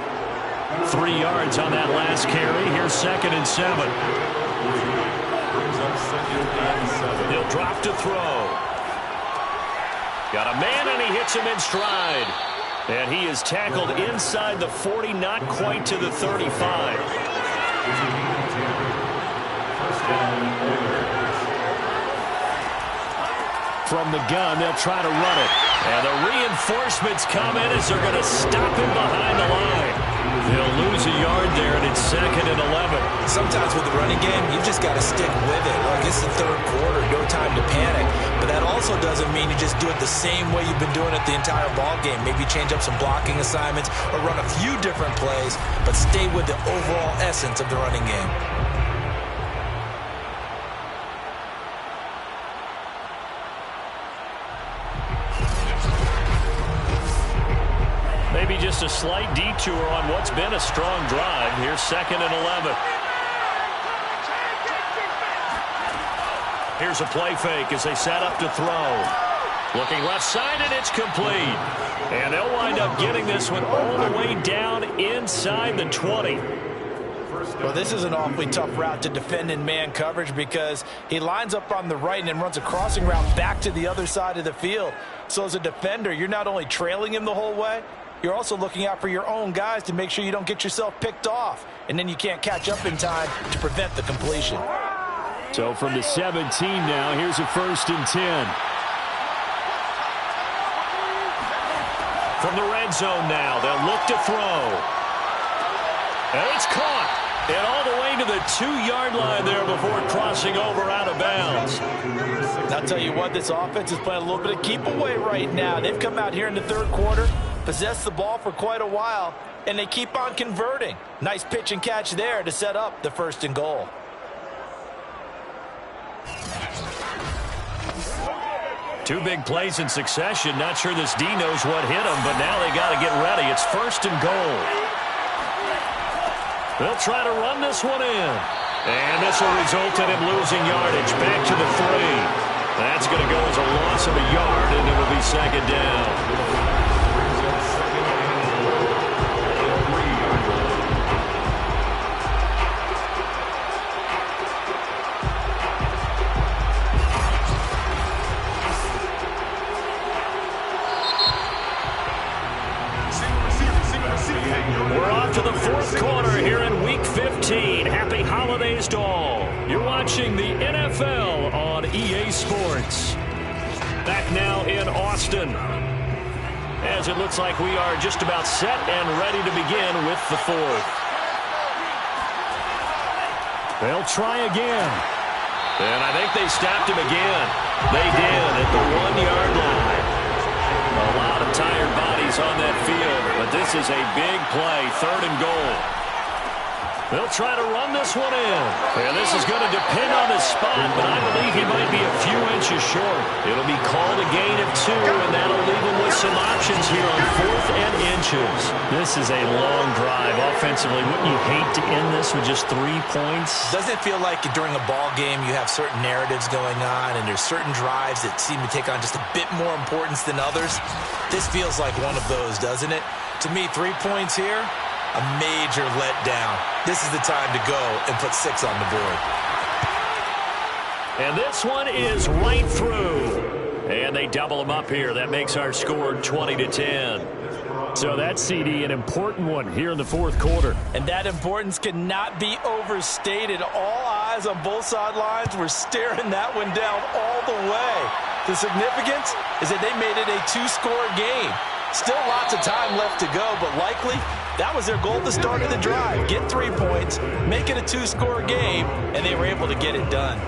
3 yards on that last carry. Here's 2nd and 7. He'll drop to throw. Got a man, and he hits him in stride. And he is tackled inside the 40, not quite to the 35. From the gun, they'll try to run it. And the reinforcements come in as they're going to stop him behind the line. They'll lose a yard there, and it's 2nd and 11. Sometimes with the running game, you've just got to stick with it. Look, it's the 3rd quarter, no time to panic. But that also doesn't mean you just do it the same way you've been doing it the entire ball game. Maybe change up some blocking assignments or run a few different plays, but stay with the overall essence of the running game. Maybe just a slight detour on what's been a strong drive. Here's 2nd and 11. Here's a play fake as they set up to throw. Looking left side, and it's complete. And they'll wind up getting this one all the way down inside the 20. Well, this is an awfully tough route to defend in man coverage because he lines up on the right and then runs a crossing route back to the other side of the field. So as a defender, you're not only trailing him the whole way, you're also looking out for your own guys to make sure you don't get yourself picked off. And then you can't catch up in time to prevent the completion. So from the 17 now, here's a 1st and 10. From the red zone now, they'll look to throw. And it's caught. And all the way to the 2-yard line there before crossing over out of bounds. I'll tell you what, this offense is playing a little bit of keep away right now. They've come out here in the 3rd quarter, possessed the ball for quite a while, and they keep on converting. Nice pitch and catch there to set up the 1st and goal. Two big plays in succession. Not sure this D knows what hit him, but now they got to get ready. It's 1st and goal. They'll try to run this one in. And this will result in him losing yardage back to the 3. That's going to go as a loss of a yard, and it will be 2nd down. We're off to the 4th quarter here in Week 15. Happy holidays to all. You're watching the NFL on EA Sports. Back now in Austin, as it looks like we are just about set and ready to begin with the 4th. They'll try again. And I think they stopped him again. They did at the 1-yard line. A lot of tired bodies on that field, but this is a big play, 3rd and goal. They'll try to run this one in. And this is going to depend on his spot, but I believe he might be a few inches short. It'll be called a gain of 2, and that'll leave him with some options here on 4th and inches. This is a long drive offensively. Wouldn't you hate to end this with just 3 points? Doesn't it feel like during a ball game you have certain narratives going on and there's certain drives that seem to take on just a bit more importance than others? This feels like one of those, doesn't it? To me, 3 points here, a major letdown. This is the time to go and put 6 on the board. And this one is right through. And they double them up here. That makes our score 20-10. So that's, CD, an important one here in the 4th quarter. And that importance cannot be overstated. All eyes on both sidelines were staring that one down all the way. The significance is that they made it a 2-score game. Still lots of time left to go, but likely that was their goal at the start of the drive. Get 3 points, make it a 2-score game, and they were able to get it done.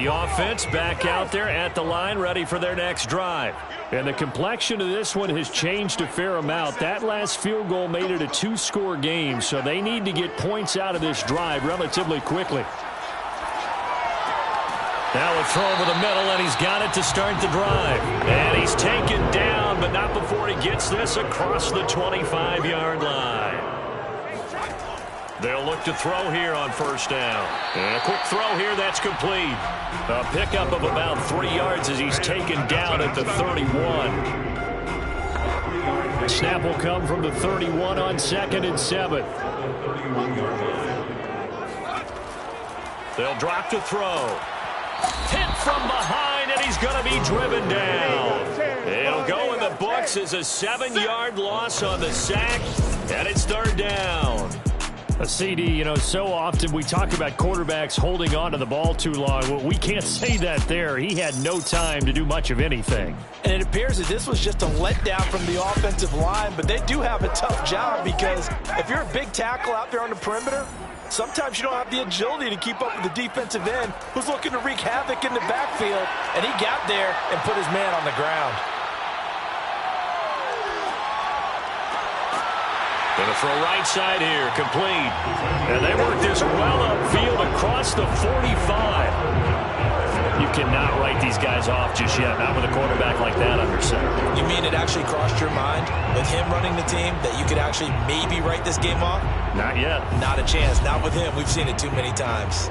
The offense back out there at the line, ready for their next drive. And the complexion of this one has changed a fair amount. That last field goal made it a 2-score game, so they need to get points out of this drive relatively quickly. Now a throw over the middle, and he's got it to start the drive. And he's taken down, but not before he gets this across the 25-yard line. They'll look to throw here on first down. And a quick throw here, that's complete. A pickup of about 3 yards as he's taken down at the 31. Snap will come from the 31 on 2nd and 7. They'll drop to throw. Hit from behind, and he's going to be driven down. It'll go in the books as a 7-yard loss on the sack, and it's 3rd down. A CD, you know, so often we talk about quarterbacks holding on to the ball too long. Well, we can't say that there. He had no time to do much of anything. And it appears that this was just a letdown from the offensive line, but they do have a tough job because if you're a big tackle out there on the perimeter, sometimes you don't have the agility to keep up with the defensive end who's looking to wreak havoc in the backfield, and he got there and put his man on the ground. Going to throw right side here, complete. And they work this well upfield across the 45. You cannot write these guys off just yet, not with a quarterback like that under center. You mean it actually crossed your mind with him running the team that you could actually maybe write this game off? Not yet. Not a chance. Not with him. We've seen it too many times.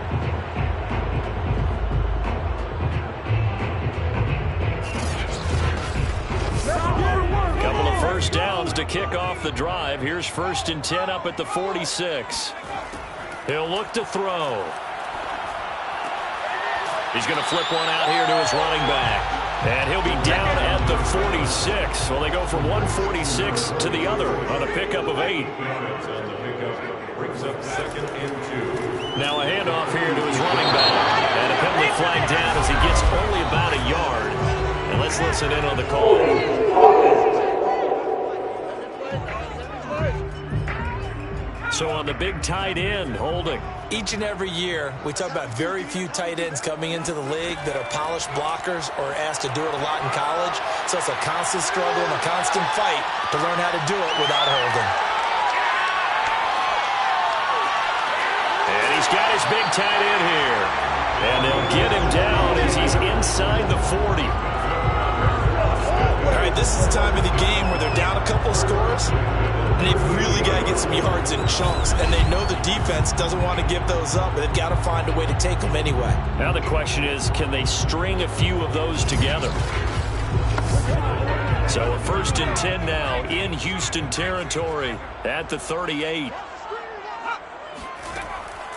Couple of first downs to kick off the drive. Here's 1st and 10 up at the 46. He'll look to throw. He's going to flip one out here to his running back. And he'll be down at the 46. Well, they go from 146 to the other on a pickup of 8. Now a handoff here to his running back. And a penalty flag down as he gets only about a yard. And let's listen in on the call. So on the big tight end, holding. Each and every year, we talk about very few tight ends coming into the league that are polished blockers or asked to do it a lot in college. So it's a constant struggle and a constant fight to learn how to do it without holding. And he's got his big tight end here. And they'll get him down as he's inside the 40. All right, this is the time of the game where they're down a couple scores, and they've really got to get some yards in chunks, and they know the defense doesn't want to give those up, but they've got to find a way to take them anyway. Now the question is, can they string a few of those together? So a 1st and 10 now in Houston territory at the 38.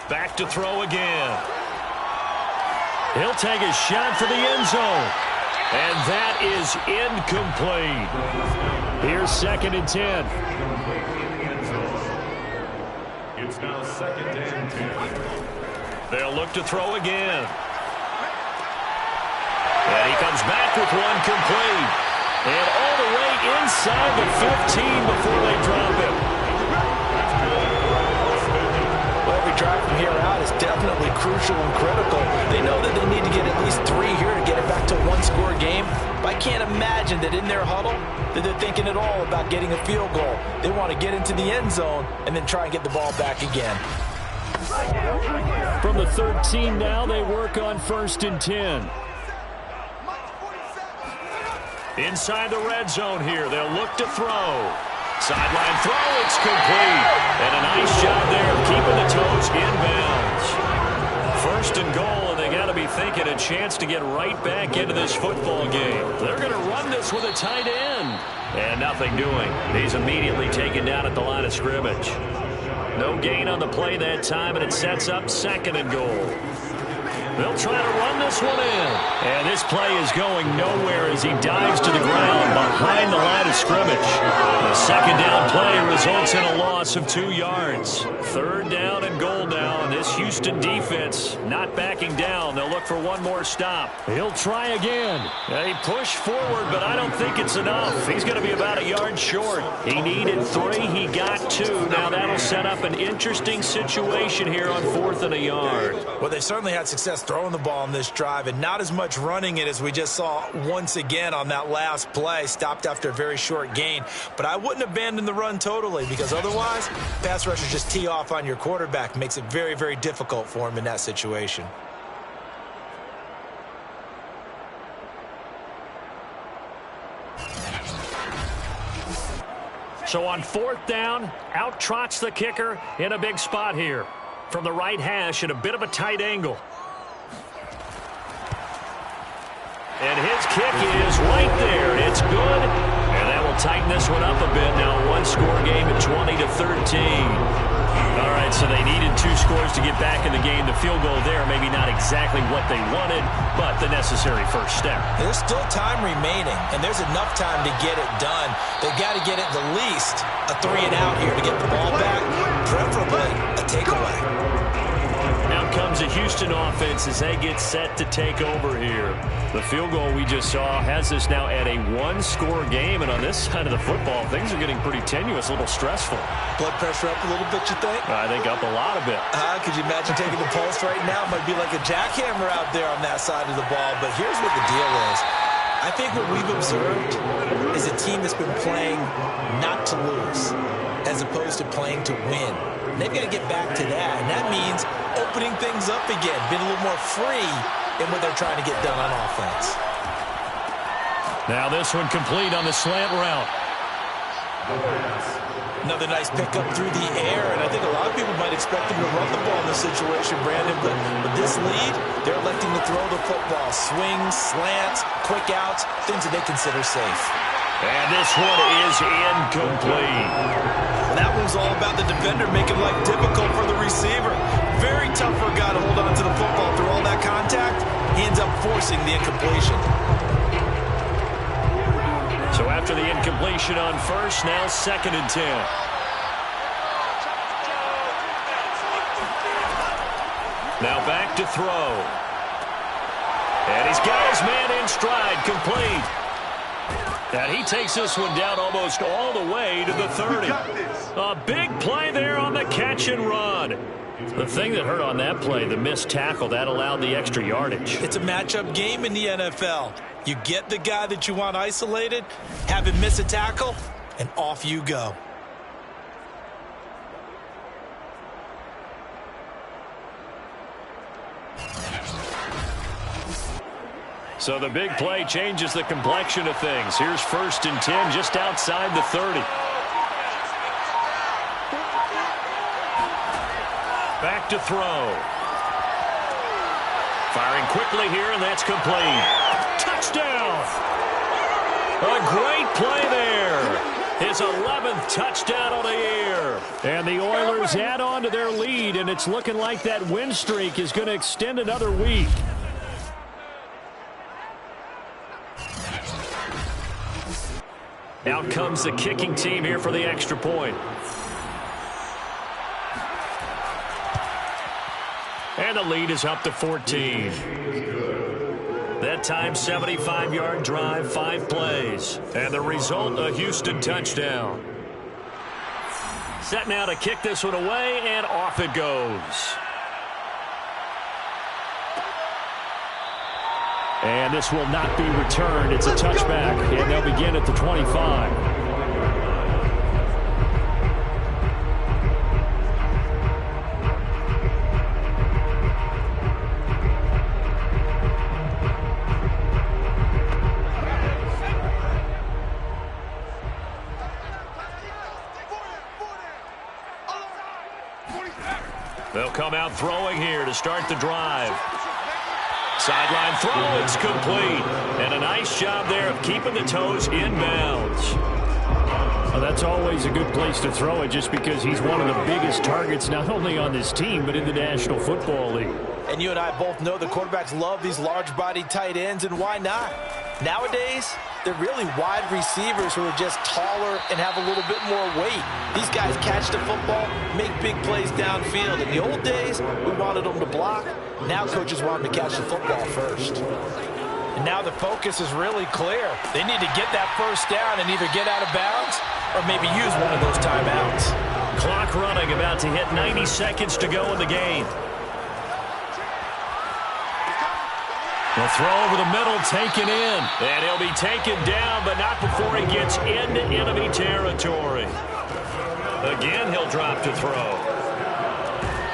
Back to throw again. He'll take a shot for the end zone. And that is incomplete. Here's 2nd and 10. It's now 2nd and 10. They'll look to throw again. And he comes back with one complete. And all the way inside the 15 before they drop him. Well, every drive from here out is definitely crucial and critical. They know that they need to get at least 3 here to get it back to a 1-score game. But I can't imagine that in their huddle that they're thinking at all about getting a field goal. They want to get into the end zone and then try and get the ball back again. From the 13 now, they work on 1st and 10. Inside the red zone here, they'll look to throw. Sideline throw, it's complete. And a nice job there of keeping the toes inbounds. 1st and goal, and they got to be thinking a chance to get right back into this football game. They're going to run this with a tight end. And nothing doing. He's immediately taken down at the line of scrimmage. No gain on the play that time, and it sets up 2nd and goal. They'll try to run this one in. And this play is going nowhere as he dives to the ground behind the line of scrimmage. The second down play results in a loss of 2 yards. Third down and goal now, and this Houston defense not backing down. They'll look for one more stop. He'll try again. They push forward, but I don't think it's enough. He's going to be about a yard short. He needed 3. He got 2. Now that'll set up an interesting situation here on 4th and a yard. Well, they certainly had success throwing the ball on this drive, and not as much running it as we just saw once again on that last play. Stopped after a very short gain. But I wouldn't abandon the run totally, because otherwise, pass rushers just tee off on your quarterback. Makes it very, very difficult for him in that situation. So on 4th down, out trots the kicker in a big spot here. From the right hash at a bit of a tight angle. And his kick is right there. It's good. And that will tighten this one up a bit. Now a one-score game at 20-13. All right, so they needed 2 scores to get back in the game. The field goal there, maybe not exactly what they wanted, but the necessary first step. There's still time remaining, and there's enough time to get it done. They've got to get at the least a 3-and-out here to get the ball back, preferably a takeaway. Out comes a Houston offense as they get set to take over here. The field goal we just saw has us now at a one-score game, and on this side of the football, things are getting pretty tenuous, a little stressful. Blood pressure up a little bit, you think? I think up a lot of it. Could you imagine taking the pulse right now? It might be like a jackhammer out there on that side of the ball, but here's what the deal is. I think what we've observed is a team that's been playing not to lose as opposed to playing to win. And they've got to get back to that, and that means opening things up again, being a little more free in what they're trying to get done on offense. Now this one complete on the slant route. Another nice pickup through the air, and I think a lot of people might expect them to run the ball in this situation, Brandon, but with this lead, they're electing to throw the football. Swings, slants, quick outs, things that they consider safe. And this one is incomplete. That one's all about the defender making life difficult for the receiver. Very tough for a guy to hold on to the football through all that contact. He ends up forcing the incompletion. So after the incompletion on first, now 2nd and 10. Now back to throw. And he's got his man in stride, complete. And he takes this one down almost all the way to the 30. A big play there on the catch and run. The thing that hurt on that play, the missed tackle, that allowed the extra yardage. It's a matchup game in the NFL. You get the guy that you want isolated, have him miss a tackle, and off you go. So the big play changes the complexion of things. Here's 1st and 10 just outside the 30. Back to throw. Firing quickly here, and that's complete. Touchdown! A great play there. His 11th touchdown on the year. And the Oilers add on to their lead, and it's looking like that win streak is going to extend another week. Out comes the kicking team here for the extra point. And the lead is up to 14. That time, 75-yard drive, 5 plays. And the result, a Houston touchdown. Set now to kick this one away, and off it goes. And this will not be returned. It's a touchback, and they'll begin at the 25. They'll come out throwing here to start the drive. Sideline throw, it's complete. And a nice job there of keeping the toes inbounds. Well, that's always a good place to throw it just because he's one of the biggest targets not only on this team but in the National Football League. And you and I both know the quarterbacks love these large-bodied tight ends, and why not? Nowadays, they're really wide receivers who are just taller and have a little bit more weight. These guys catch the football, make big plays downfield. In the old days, we wanted them to block. Now coaches want them to catch the football first. And now the focus is really clear. They need to get that first down and either get out of bounds or maybe use one of those timeouts. Clock running, about to hit 90 seconds to go in the game. The throw over the middle, taken in. And he'll be taken down, but not before he gets into enemy territory. Again, he'll drop to throw.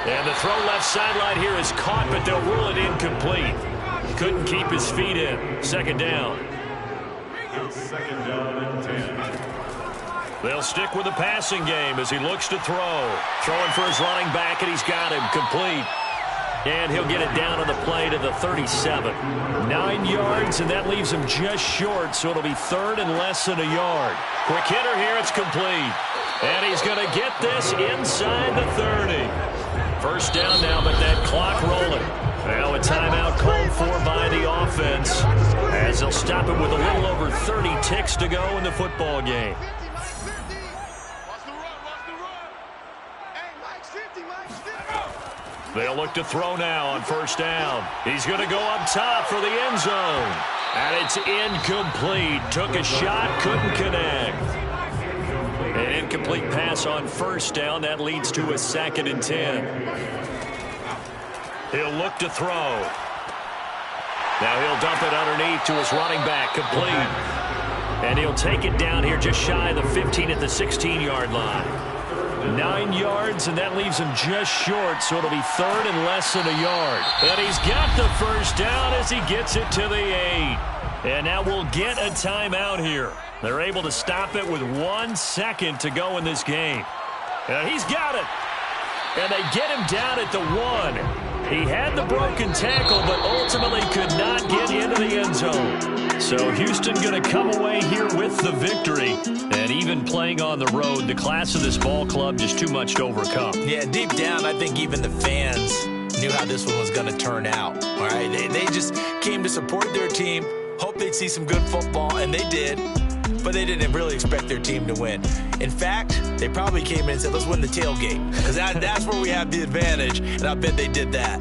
And the throw left sideline here is caught, but they'll rule it incomplete. Couldn't keep his feet in. Second down. Second down and 10. They'll stick with the passing game as he looks to throw. Throwing for his running back, and he's got him complete. And he'll get it down on the play to the 37. 9 yards, and that leaves him just short, so it'll be third and less than a yard. Quick hitter here, it's complete. And he's going to get this inside the 30. First down now, but that clock rolling. Now a timeout called for by the offense as they'll stop it with a little over 30 ticks to go in the football game. They'll look to throw now on first down. He's going to go up top for the end zone. And it's incomplete. Took a shot, couldn't connect. An incomplete pass on first down. That leads to a 2nd and 10. He'll look to throw. Now he'll dump it underneath to his running back, complete. And he'll take it down here just shy of the 15 at the 16-yard line. 9 yards, and that leaves him just short, so it'll be third and less than a yard. And he's got the first down as he gets it to the 8. And now we'll get a timeout here. They're able to stop it with 1 second to go in this game. And he's got it. And they get him down at the 1. He had the broken tackle, but ultimately could not get into the end zone. So Houston going to come away here with the victory. And even playing on the road, the class of this ball club just too much to overcome. Yeah, deep down, I think even the fans knew how this one was going to turn out. All right, they just came to support their team, hoped they'd see some good football, and they did. But they didn't really expect their team to win. In fact, they probably came in and said, let's win the tailgate. Because that's where we have the advantage, and I bet they did that.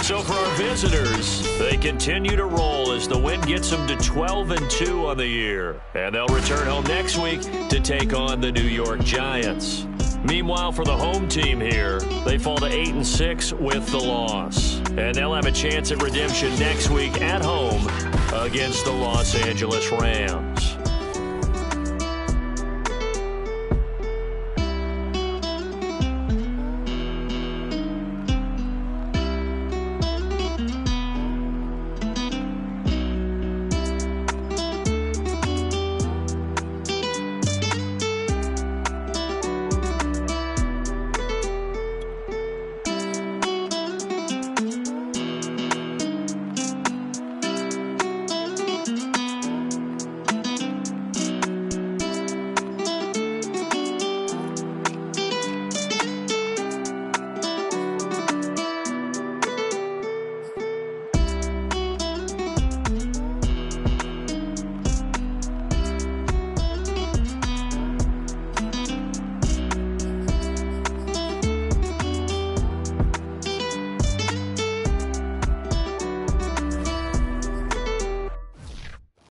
So for our visitors, they continue to roll as the win gets them to 12-2 on the year. And they'll return home next week to take on the New York Giants. Meanwhile, for the home team here, they fall to 8-6 with the loss. And they'll have a chance at redemption next week at home against the Los Angeles Rams.